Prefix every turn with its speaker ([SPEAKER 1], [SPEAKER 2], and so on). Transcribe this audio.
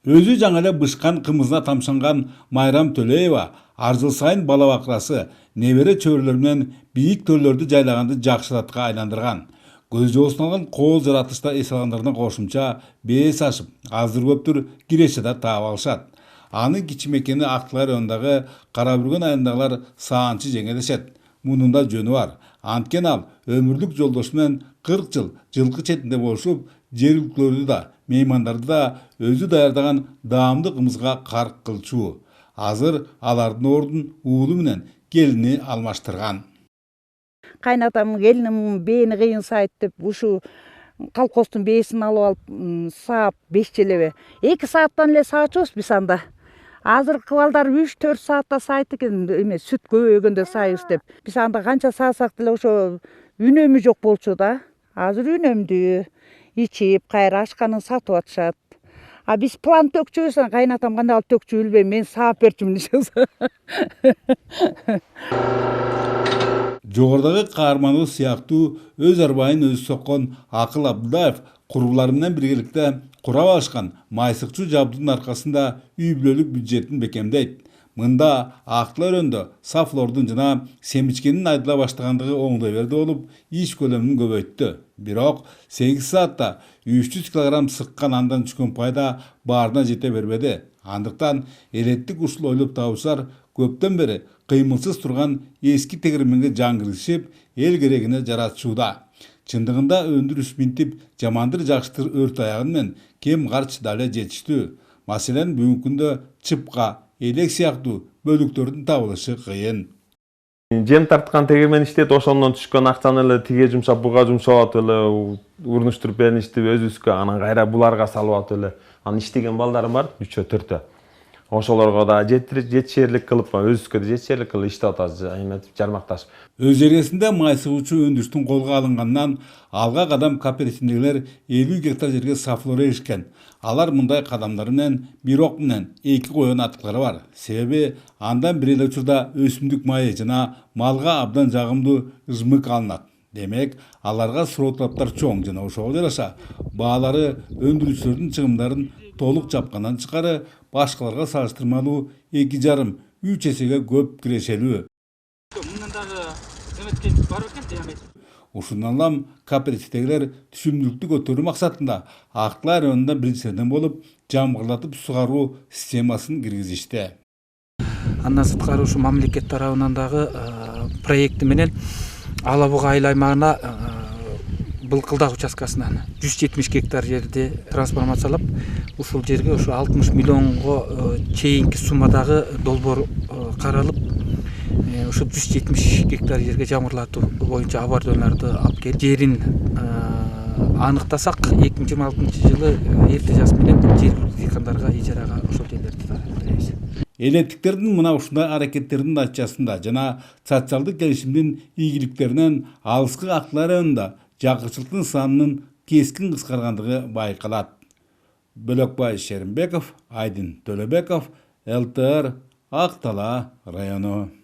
[SPEAKER 1] Өзү жаңы эле бышкан кымызына тамшанган Майрам Төлөева ар жыл сайын бала бакырасы небере чөбүрөлөр менен бийик төрлөрдү жайлаганды жакшыратка айландырган. Көз жоосун алган кол жаратышта эс алгандарына кошумча бээс ашып, аздыр көптүр киреше да таап алышат. Анын кичимекени Актылай районундагы Кара Бүргөн айылындагылар саанчы жеңелешет. Мунун да жөнү бар. Анткени ал өмүрлүк жолдошу менен 40 жыл жылкы четинде болушуп, жергиликтүүлөрдү да, меймандарды да өзү даярдаган даамдуу кымызга карк кылчу. Азыр алардын ордун уулу менен келини алмаштырган.
[SPEAKER 2] Кайнатам келиним бээни кыйын сайт деп ушу колхоздун бээсин алып алып саап 5 желебе 2 сааттан эле саачубуз биз анда. Азыркы балдар 3-4 саатта сайт экен, эме сүт көбөйгөндө сайыбыз деп. Биз анда канча саасак деле ошо үнөмү жок болчу да. Азыр үнөмдүү ичип, кайра ашканын сатып атышат. А биз план төкчүбүз, кайнатам кандай алып төкчү билбейм, мен саап берчүмүн дешебиз.
[SPEAKER 1] Жогорудагы каарманыбыз сыяктуу өз арбайын өзү соккон Акыл Абдулдаев курбулары менен биргеликте курап алышкан майсыкчуу жабдуудун аркасында үй бүлөлүк бюджетин бекемдейт. Мында Актылай районунда сафлордун жана семичкенин айдыла баштагандыгы оңдой берди болуп, иш көлөмүн көбөйттү. Бирок 8 саатта 300 килограмм сыккан андан түшкөн пайда баарына жете бербеди. Андыктан элеттик ушул ойлоп табуучулар көптөн бери кыймылсыз турган эски тегирменге жан киргизишип, эл керегине жаратышууда. Чындыгында өндүрүш минтип, жамандыр жакшытыр өрт аягын менен кем карч дале жетиштүү. Маселен, бүгүнкү күндө чыпка, элек сыяктуу бөлүктөрдүн табылышы кыйын.
[SPEAKER 3] Жем тарткан тегирмен иштейт, ошондон түшкөн акчаны эле тиге жумшап, буга жумшап атып эле урнуштуруп бериништи өзүбүзгө, анан кайра буларга салып атып эле. Анан иштеген балдарым бар, 3-4. Ошолорго да жетишерлик кылып, өзүбүзгө да жетишерлик кылып иштеп атабыз, эметип жармакташып.
[SPEAKER 1] Өз жергесинде май сыгуучу өндүрүштүн колго алынгандан алга кадам кооперативдегилер 50 гектар жерге сафлор эгишкен. Алар мындай кадамдар менен бир ок менен 2 коен атыклары бар. Себеби андан бир эле учурда өсүмдүк майы жана малга абдан жагымдуу ызмык алынат. Демек, аларга суроо тараптар чоң жана ошого жараша баалары өндүрүүчүлөрдүн чыгымдарын толук чапкандан тышкары башкаларга салыштырмалуу 2,5-3 эсеге көп кирешелүү.
[SPEAKER 4] Мындан дагы эметкен бар экен диаметр.
[SPEAKER 1] Ушундан улам кооперативдегилер түшүмдүүлүктү көтөрүү максатында Актылай районунда биринчилерден болуп жамгырлатып сугаруу системасын киргизишти.
[SPEAKER 4] Андан сырткары ушу мамлекет тарабынан дагы проекти менен Ала Буга айыл аймагына былкылдак участкасынан 170 гектар жерди трансформациялап, ушул жерге ушу 60 миллионго чейинки суммадагы долбоор каралып, ушу 170 гектар жерге жамырлатуу боюнча абардууларды алып келип, жерин аныктасак 2026 жылы эрте жаз менен жергиликтүү дыйкандарга ижарага ошол жерлерди беребиз.
[SPEAKER 1] Элеттиктердин мына ушундай аракеттердин натыйжасында жана социалдык келишимдин ийгиликтеринен алыскы Актылай районунда жакырчылыктын санынын кескин кыскаргандыгы байкалат. Бөлөкбай Шеримбеков, Айдын Төлөбеков, ЛТР, Актала району.